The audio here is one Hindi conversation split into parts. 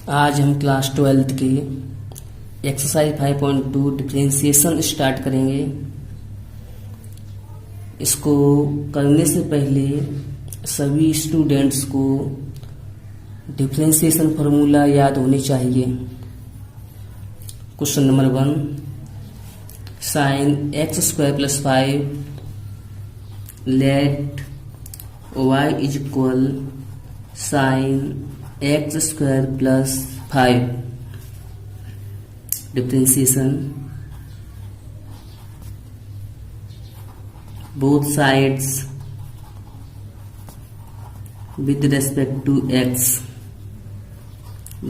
आज हम क्लास 12th की एक्सरसाइज 5.2 डिफरेंशिएशन स्टार्ट करेंगे। इसको करने से पहले सभी स्टूडेंट्स को डिफरेंशिएशन फार्मूला याद होनी चाहिए। Question number 1, sine x² + 5 let y is equal sine x² + 5 differentiation both sides with respect to x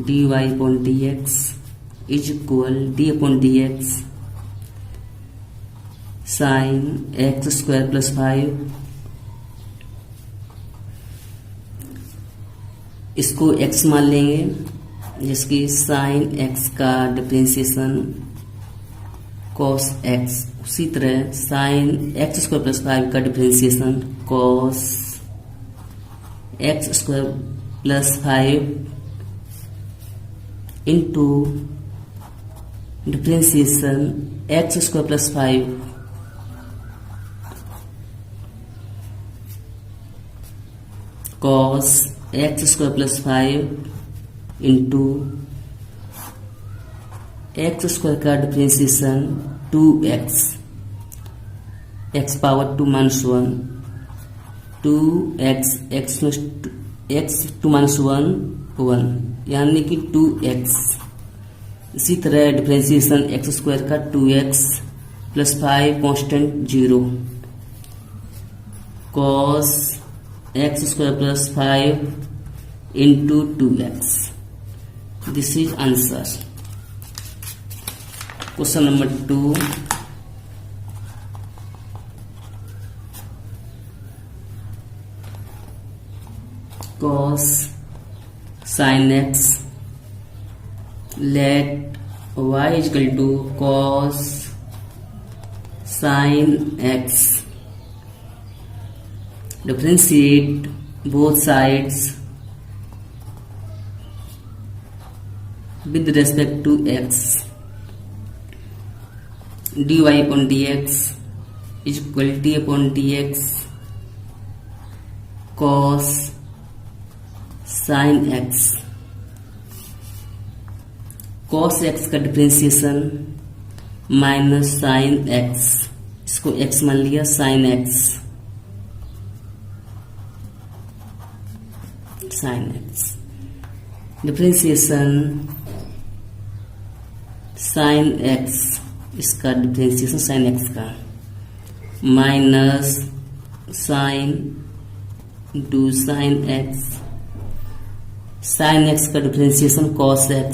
dy upon dx is equal d upon dx sin x² + 5। इसको x मान लेंगे, जिसकी साइन x का डिफरेंशिएशन cos x। उसी तरह साइन x² + 5 का differentiation cos x² + 5 into differentiation x² + 5 cos x² + 5 into x² का differentiation 2x, x power 2 - 1 2x, x 2 - 1 1 यानी कि 2x। इसी तरह डिफरेंशिएशन x² का 2x + 5 constant 0 cos x² + 5 into 2x। This is answer. Question number 2, cos sin x let y is equal to cos sin x। differentiate both sides with respect to x dy upon dx is equal to d upon dx cos sin x। cos x का डिफरेंशिएशन माइनस साइन x, इसको x मान लिया, sin x differentiation sin x, इसका डिफरेंशिएशन sin x का minus sine into sine x, sin x का differentiation cos x।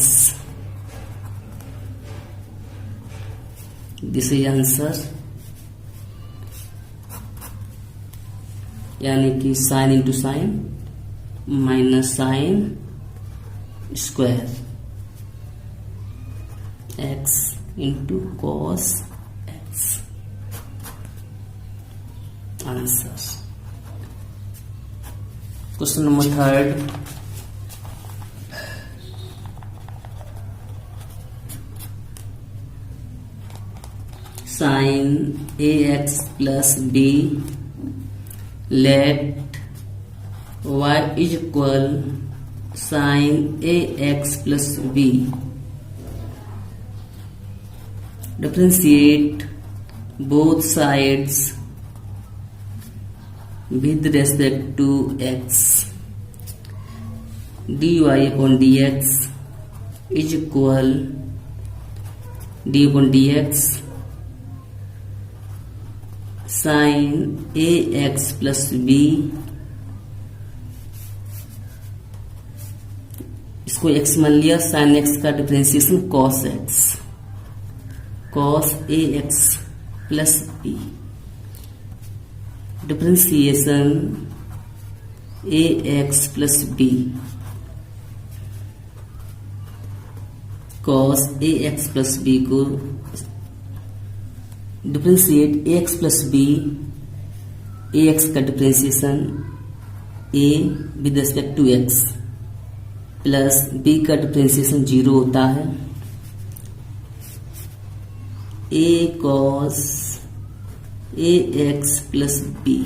This is answer. यानी कि sine into sine minus sine square x into cos x answer. Question number 3, sine ax + b let y is equal sine ax + b differentiate both sides with respect to x dy upon dx is equal d upon dx sin ax + b। इसको x मान लिया, sin x का differentiation cos x cos ax + b differentiation ax + b cos ax + b को डिफरेंशिएट ax + b, ax का differentiation a with respect to x plus B का डिफरेंशिएशन 0 होता है। A cos A x plus B,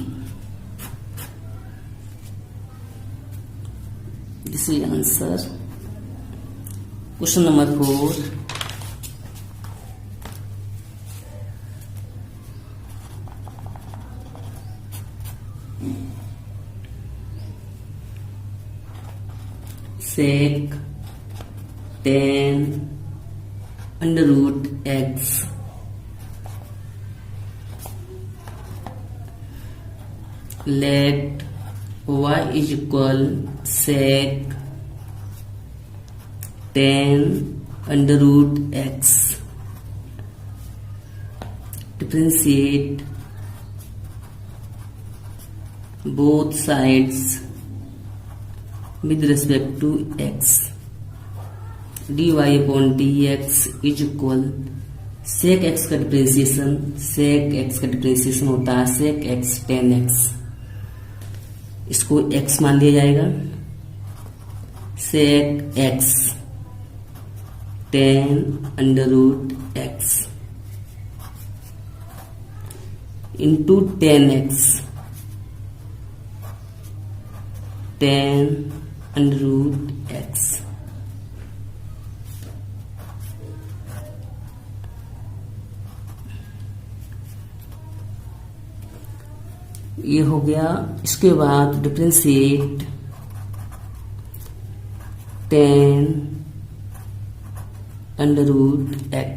this is answer. Question number 4, sec tan under root x let y is equal sec tan under root x, differentiate both sides with respect to x, dy upon dx is equal sec x का डिफरेंशिएशन, sec x का डिफरेंशिएशन होता है sec x tan x, इसको x मान लिया जाएगा। sec x tan under root x into tan x tan under root x, ये हो गया। इसके बाद differentiate tan under root x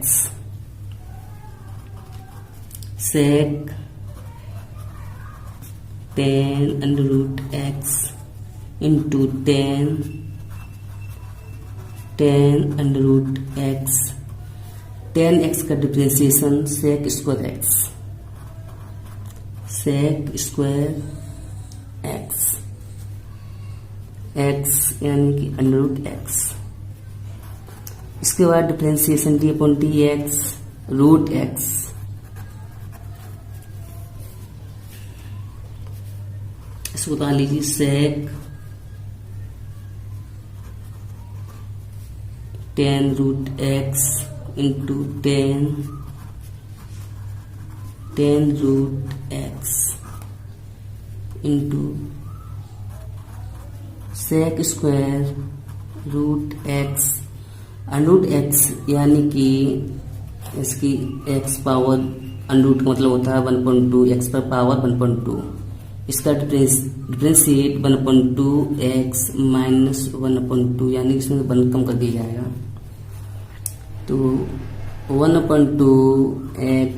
sec tan under root x into tan under root x, tan x का differentiation sec square x, sec square x, x यानी कि अंडर रूट x। इसके बाद differentiation d upon d x root x, इसको बता लीजिए sec tan root x into tan root x into sec square root x under root x, यानी कि इसकी x पावर अंडरूट का मतलब होता है 1.2, x पर पावर 1.2, इसका डिफरेंशिएट 1.2 x माइनस 1.2, यानी इसमें 1 कम कर दिया जाएगा, तो 1.2 x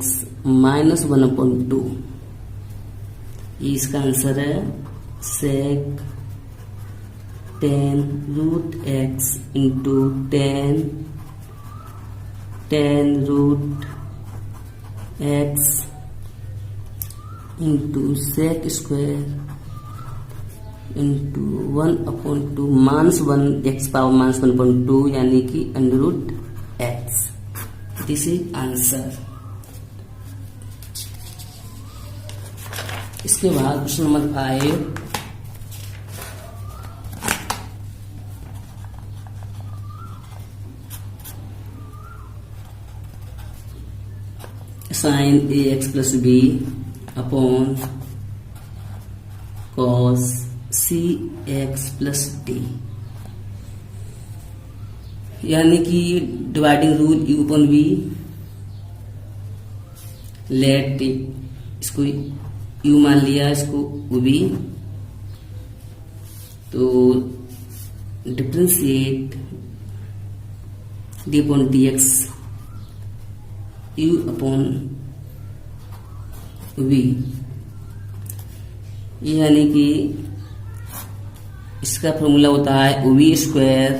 माइनस 1.2, इसका आंसर है sec tan root x into tan root x into sec square into 1/2 minus 1 x power minus 1.2, यानी कि under root x, this is answer. इसके बाद question number 5, sin ax plus b upon cos cx plus d, यानी कि dividing rule u upon v, let इसको u मान लिया, इसको v, तो differentiate d upon dx u upon v, यानी कि इसका फॉर्मूला होता है v square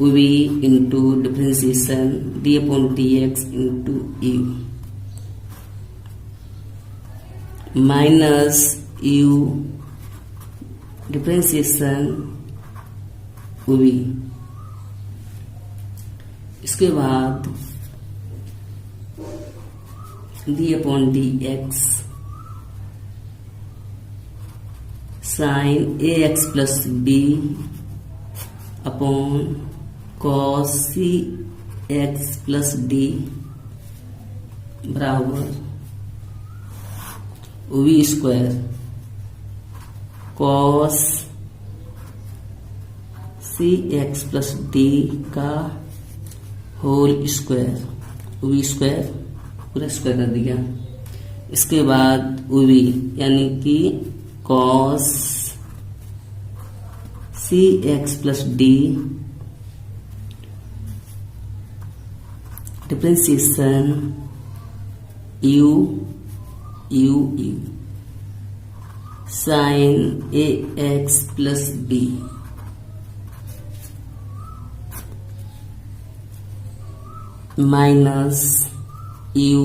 v into differentiation d upon dx into u minus u differentiation v। इसके बाद d upon dx sine ax plus b upon cos c x plus d बराबर v square cos c x plus d का होल स्क्वायर, वी स्क्वायर पूरा स्क्वायर कर दिया। इसके बाद वी यानी कि cos c x plus d differentiation u u u sine a x plus b minus u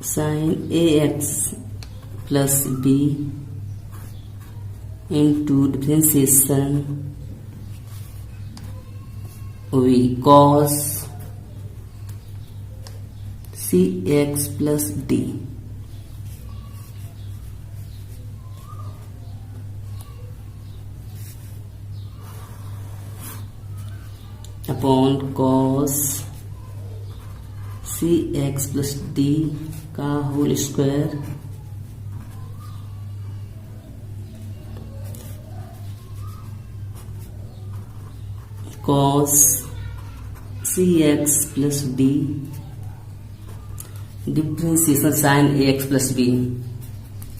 sine a x plus b into differentiation v cos c x plus d upon cos c x plus d का whole square cos c x plus d differentiation sine a x plus b,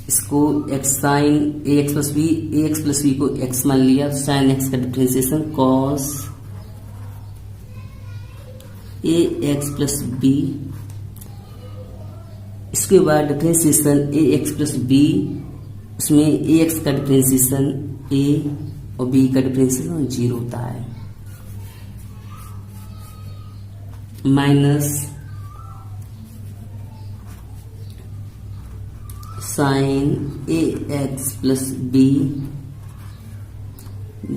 इसको x sine a x plus b, a x plus b को एक्स मान लिया, साइन एक्स का डिफरेंशिएशन कॉस ए एक्स प्लस बी। इसके बाद differentiation a x plus b, उसमें ए एक्स का डिफरेंशिएशन ए और बी का डिफरेंशिएशन 0 होता है, minus sine a x plus b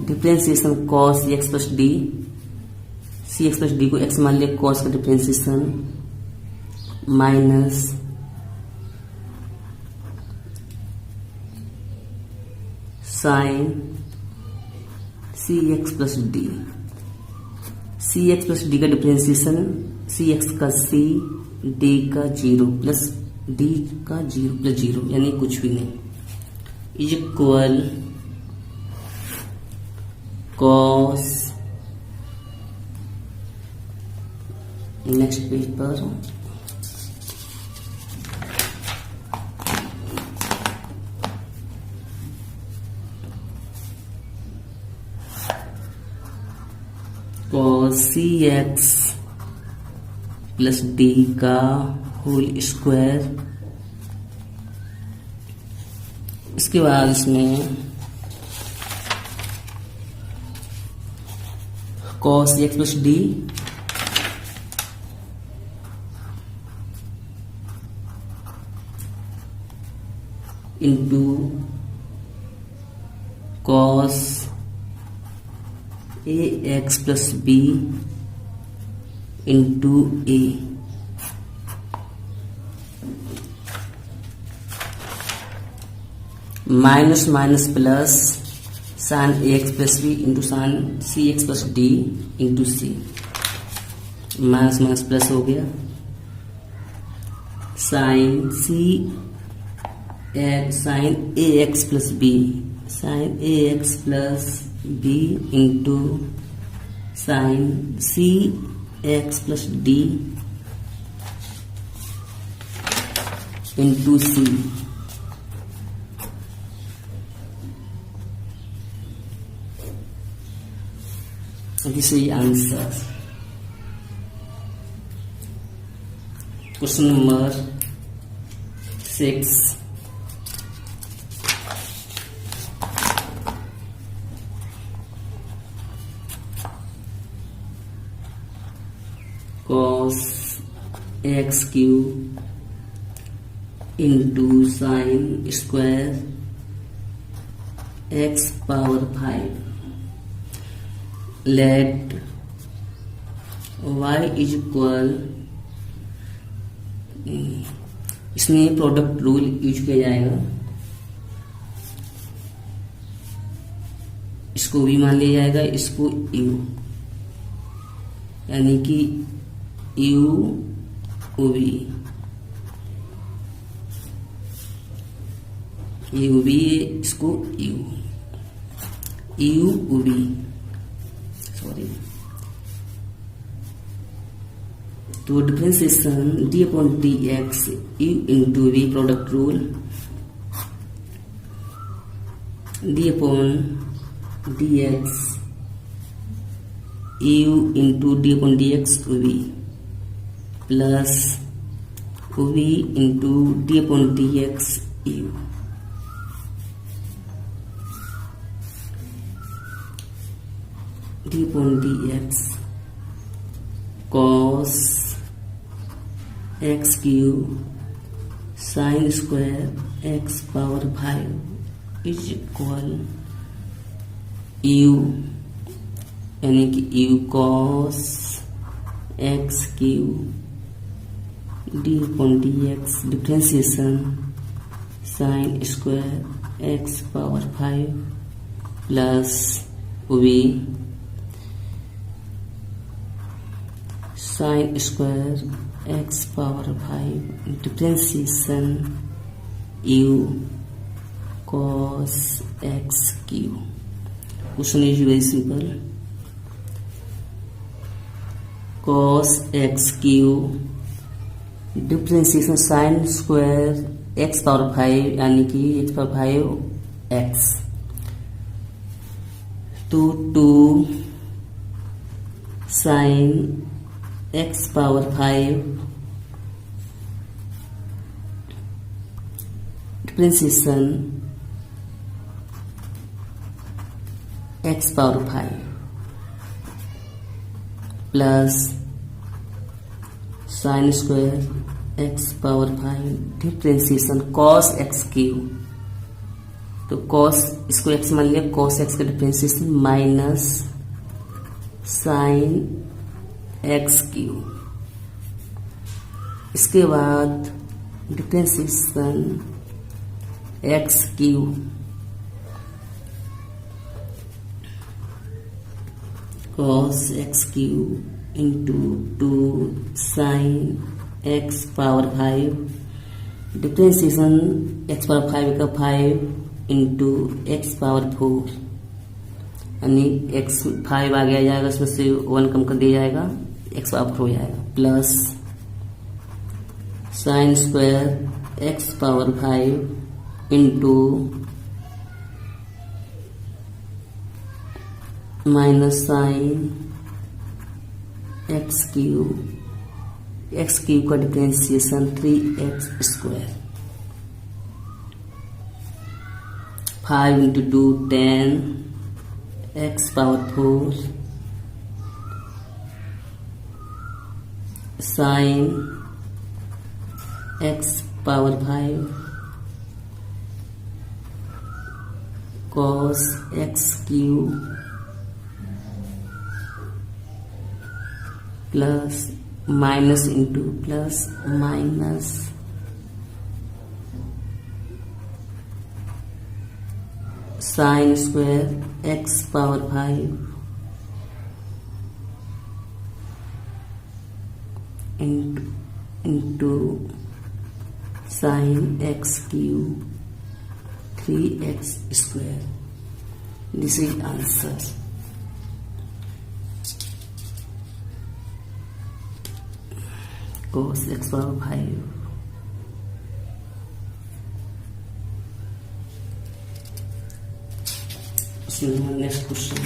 differentiation cos x plus d, c x plus d को एक्स मान लिया, कॉस का differentiation minus sine c x plus d, c x plus d का डिफरेंशिएशन सी एक्स का सी, डी का 0 प्लस डी का 0 प्लस 0 यानी कुछ भी नहीं, is equal cos, next page पर cos c x plus d का होल स्क्वायर। इसके बाद इसमें cos x plus d into cos a x plus b into a, minus minus plus sine a x plus b into sine c x plus d into c, minus minus plus हो गया, sine c sine a x plus b, sine a x plus b into sine c x plus d into c, this is answer. Question number 6, cos x cube into sine square x power 5, let y is equal, इसमें प्रोडक्ट रूल यूज किया जाएगा, इसको v मान लिया जाएगा, इसको u, यानी कि u v, ये v है, इसको u v, सॉरी। तो differentiation d upon d x u into v, product rule, d upon d x u into d upon d x v plus v into d upon d x u, d upon d x cos x q sine square x power 5 is equal u, यानी कि u cos x q d upon d x differentiation sine square x power 5 plus v sine square x power 5 differentiation u cos x q। Question is very simple. cos x q differentiation sine square x power 5 यानी कि x पावर 5 x, तो 2 sine x power 5 differentiation x power 5 plus sine square x power 5 differentiation cos x q, तो cos इसको x मान लिया, cos x का differentiation minus sine x q, इसके बाद differentiation x q cos x q into 2 sine x power 5 differentiation x power 5 का 5 इंटू x पावर 4, यानी x 5 आगे आ जाएगा, उसमें से 1 कम कर दिया जाएगा, x पावर 4 हो जाएगा, plus sine square x power 5 into minus sine x cube का डिफ्रेंसिएशन 3x स्क्वायर, 5 इंटू 2 10 x power 4 sine x power 5 cos x cube plus minus into plus minus sine square x power 5 into sine x cube 3x square. This is answer. cos x power 5 next question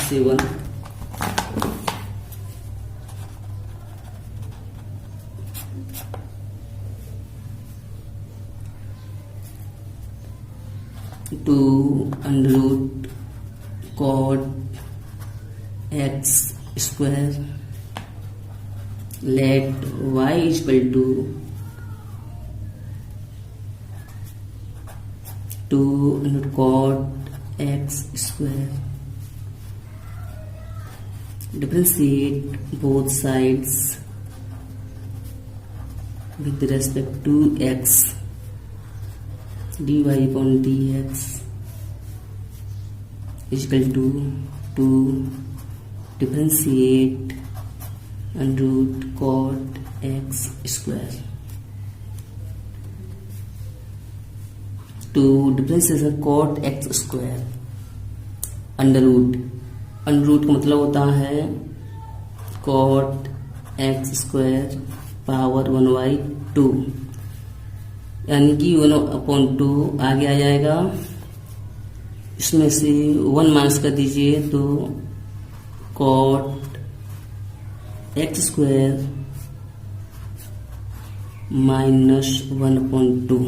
7 2 under root cot x square let y is equal to 2 under cot x square. Differentiate both sides with respect to x dy upon dx equal to differentiate under root cot x square. To differentiation cot x square under root का मतलब होता है कॉट एक्स स्क्वायर पावर 1/2, यानी कि 1/2 आगे आ जाएगा। इसमें से 1 माइनस कर दीजिए तो cot x square minus 1/2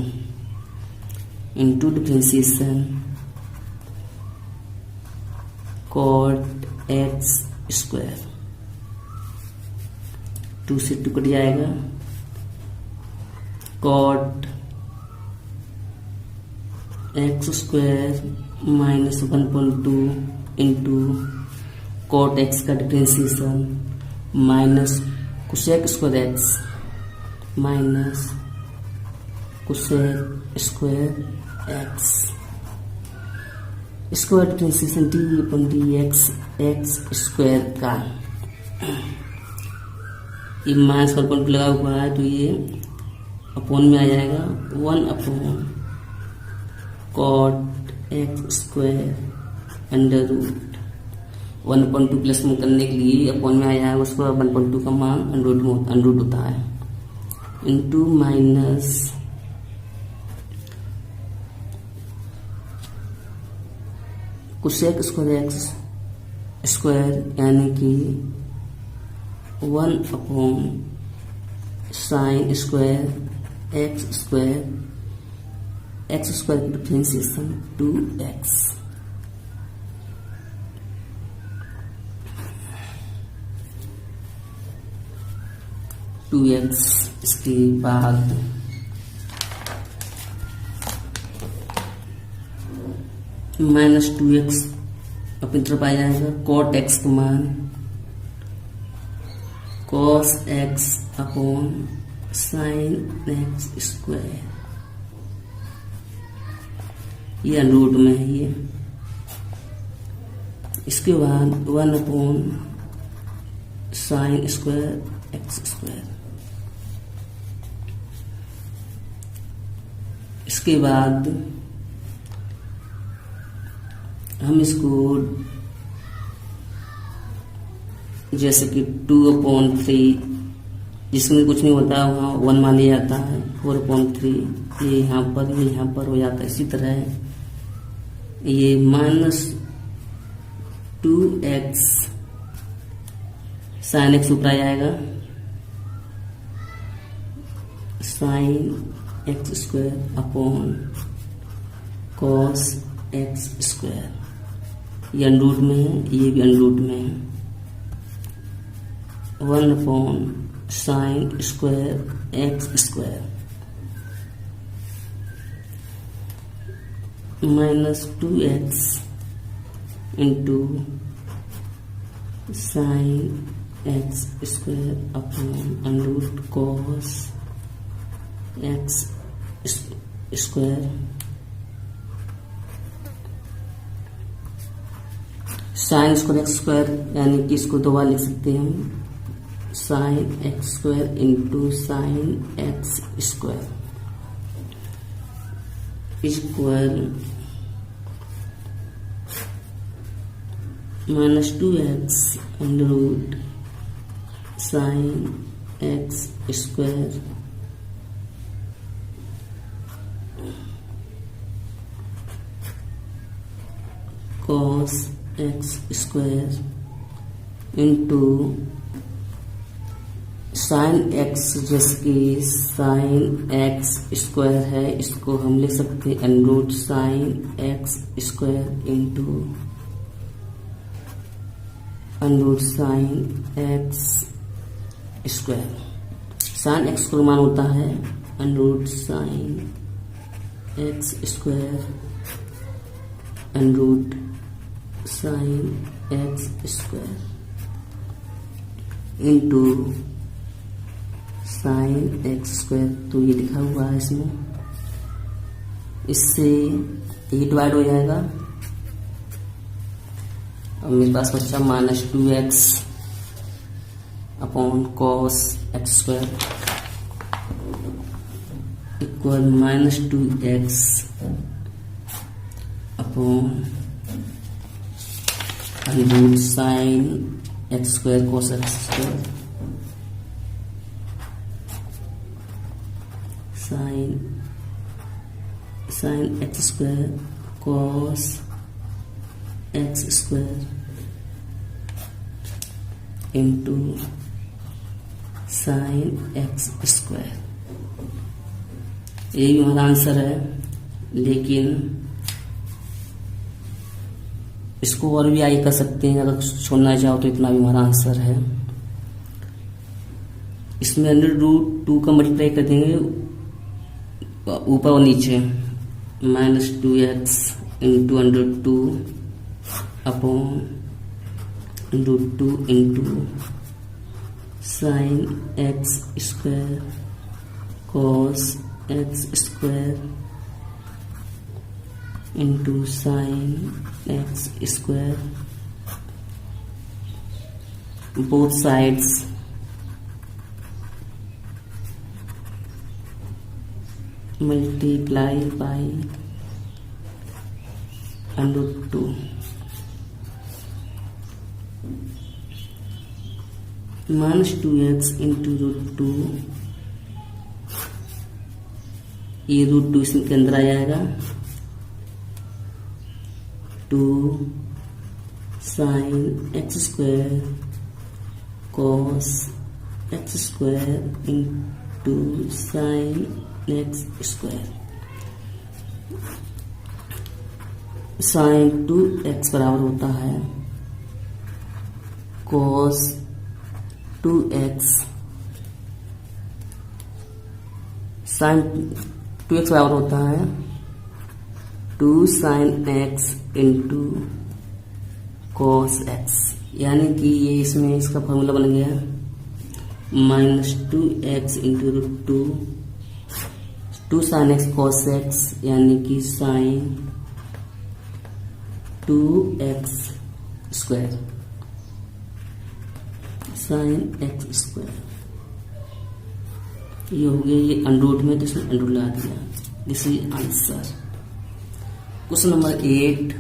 into differentiation cot x square. 2 से 2 कट जाएगा। Cot x square minus 1/2 into cot x का differentiation minus cosec square x minus cosec square x square differentiation डी/डी एक्स स्क्वायर का। ये माइनस का पॉइंट लगा हुआ है तो ये अपॉन में आ जाएगा 1 cot x square under root 1/2 plus में करने के लिए अपॉन में आया है, उसको 1/2 का मान अंडर रूट होता है into minus cosec square x square यानी कि 1 साइन स्क्वायर एक्स स्क्वायर की डिफरेंशिएशन 2x। इसके बाद माइनस 2x अपनी तरफ आ जाएगा। कॉट एक्स का मान cos x upon sine x square, ये रूट में है ये। इसके बाद 1 साइन स्क्वायर एक्स स्क्वायर। इसके बाद हम इसको जैसे कि 2/3 जिसमें कुछ नहीं होता वहाँ 1 मान लिया जाता है। 4/3 ये यहाँ पर हो जाता है। इसी तरह ये -2x साइन एक्स ऊपर आ जाएगा sine x square upon cos x square. ये अंडरूट में है, ये भी अंडरूट में है। 1 sine square x square -2x into sine x square upon under root cos x square. Sine square x square यानी कि इसको 2 बार लिख सकते हैं हम, sine x square into sine x square equal -2x under root sine x square cos x square into sine x, जैसे कि साइन एक्स स्क्वायर है, इसको हम लिख सकते हैं under root sine x square into under root sine x square. Sine x का मान होता है under root sine x square under root sine x square into sine x square. तो ये लिखा हुआ है इसमें, इससे ये डिवाइड हो जाएगा अब मेरे पास बच्चा -2x upon cos x square equal -2x upon root sine x square cos x square sine x square cos x square into sine x square. यही हमारा आंसर है, लेकिन इसको और भी आगे कर सकते हैं अगर छोड़ना चाहो तो। इतना भी हमारा आंसर है। इसमें √2 का मल्टीप्लाई कर देंगे ऊपर और नीचे, -2x into √2 upon √2 into sine x square cos x square into sine x square, both sides multiply by √2 -2x into √2, ये √2 इसके अंदर आ जाएगा, 2 sine x square cos x square into sine x square. Sine 2x बराबर होता है cos 2x, साइन 2x बराबर होता है 2 sine x into cos x, यानी कि ये इसमें इसका फॉर्मूला बन गया -2x into √2, 2 sine x cos x, यानी कि sine 2x square, sine x square. ये हो गया, ये अंडरूट में तो इसमें अंडरूट लगा दिया। This is answer. Question number 8,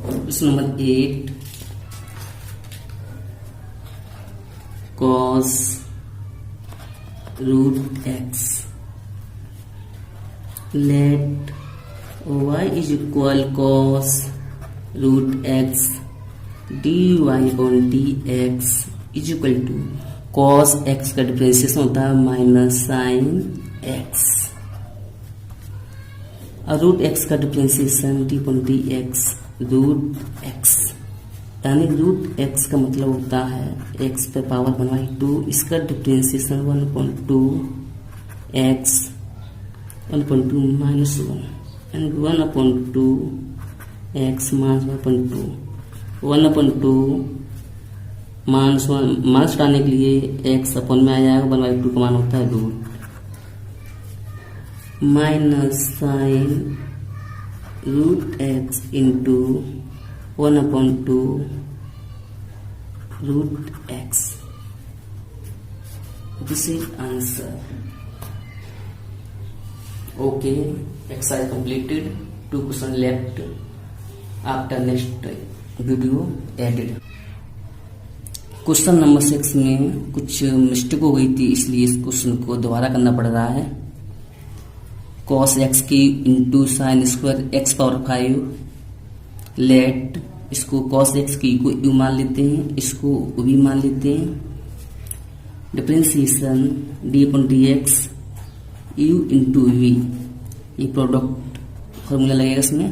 question number 8, cos √x, let y is equal cos √x dy upon dx is equal to cos x का डिफरेंशिएशन होता है माइनस साइन x, और √x का differentiation dy upon dx √x, यानी √x का मतलब होता है x पे पावर 1/2, इसका differentiation 1/2 x 1/2 -1 and 1/2 x -1/2 1/2 minus हटाने के लिए x अपन में आ जाएगा, 1/2 का मान होता है root minus sine √x into 1/2 √x। This is answer. Okay, exercise completed, 2 question left after next video added. Question number 6 में कुछ मिस्टेक हो गई थी, इसलिए इस क्वेश्चन को दोबारा करना पड़ रहा है। cos x की into sine square x power 5 let, इसको cos x की को u मान लेते हैं, इसको v मान लेते हैं। Differentiation d upon dx u into v, ये प्रोडक्ट फॉर्मूला लगेगा इसमें,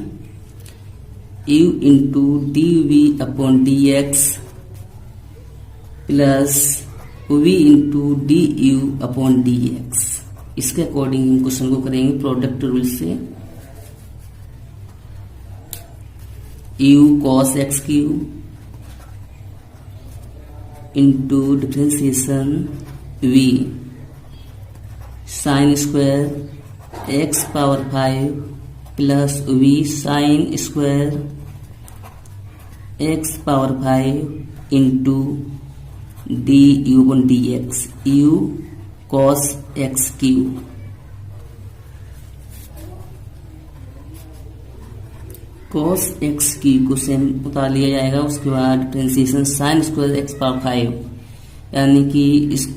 u into dv upon dx plus v into du upon dx। इसके अकॉर्डिंग हम क्वेश्चन को करेंगे प्रोडक्ट रूल से। u cos x q into differentiation v sine square x power 5 plus v sine square x power 5 into d u upon d x u cos x Q cos x q को सेम उतार लिया जाएगा। उसके बाद differentiation sign square x power 5 यानी कि इस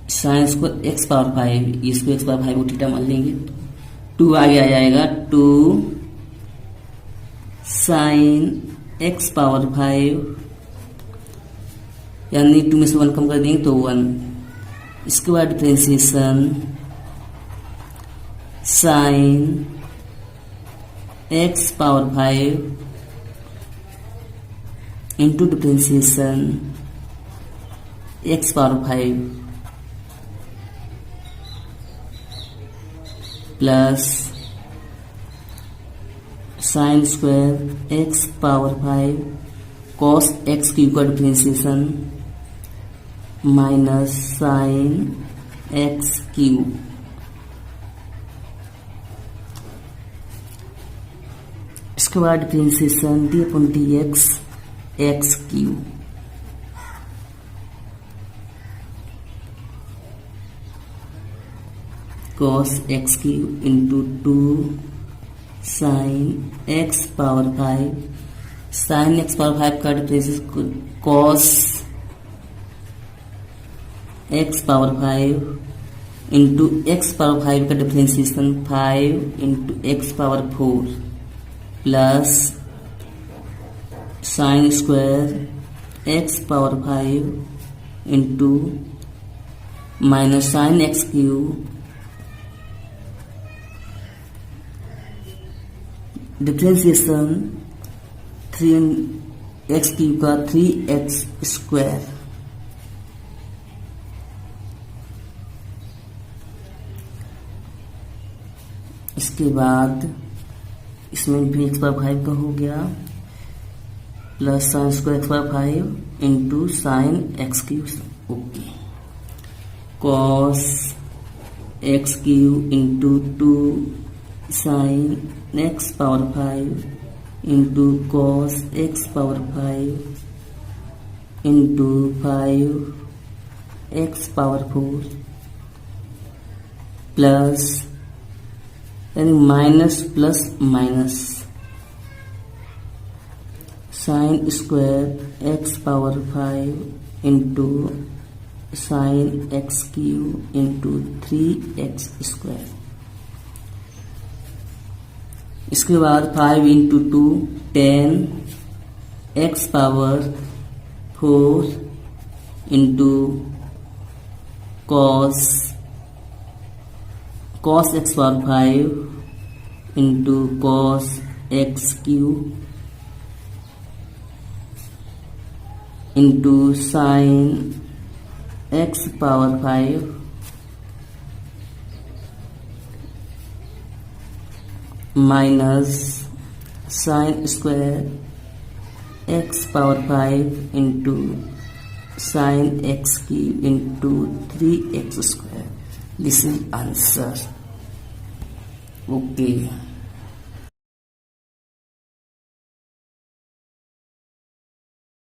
साइन स्क्वायर एक्स पावर 5 इसको एक्स पावर 5 को थीटा मान लेंगे। 2 आगे आ जाएगा 2 साइन एक्स पावर 5 यानी 2 में से 1 कम कर देंगे तो 1। इसके बाद differentiation sine x power 5 into differentiation x power 5 plus sine square x power 5 cos x cube का differentiation minus sine x cube इसके बाद differentiation d upon d x x Q cos x cube into 2 sine x power 5 sine x power 5 का differentiation cos x power 5 into x power 5 का differentiation 5 into x power 4 plus sine square x power 5 into minus sine x Q differentiation 3x Q का 3x स्क्वायर इसके बाद इसमें भी एक्स पावर 5 का हो गया plus sine square x power 5 into sine x cube okay cos x cube into 2 sine x power 5 into cos x power 5 into 5 x power 4 plus यानी minus plus minus sine square x power 5 into sine x cube into 3x square इसके बाद 5 इंटू 2 10 x power 4 into cos x power 5 into cos x cube into sine x power 5 minus sine square x power 5 into sine x cube into 3x square this is answer okay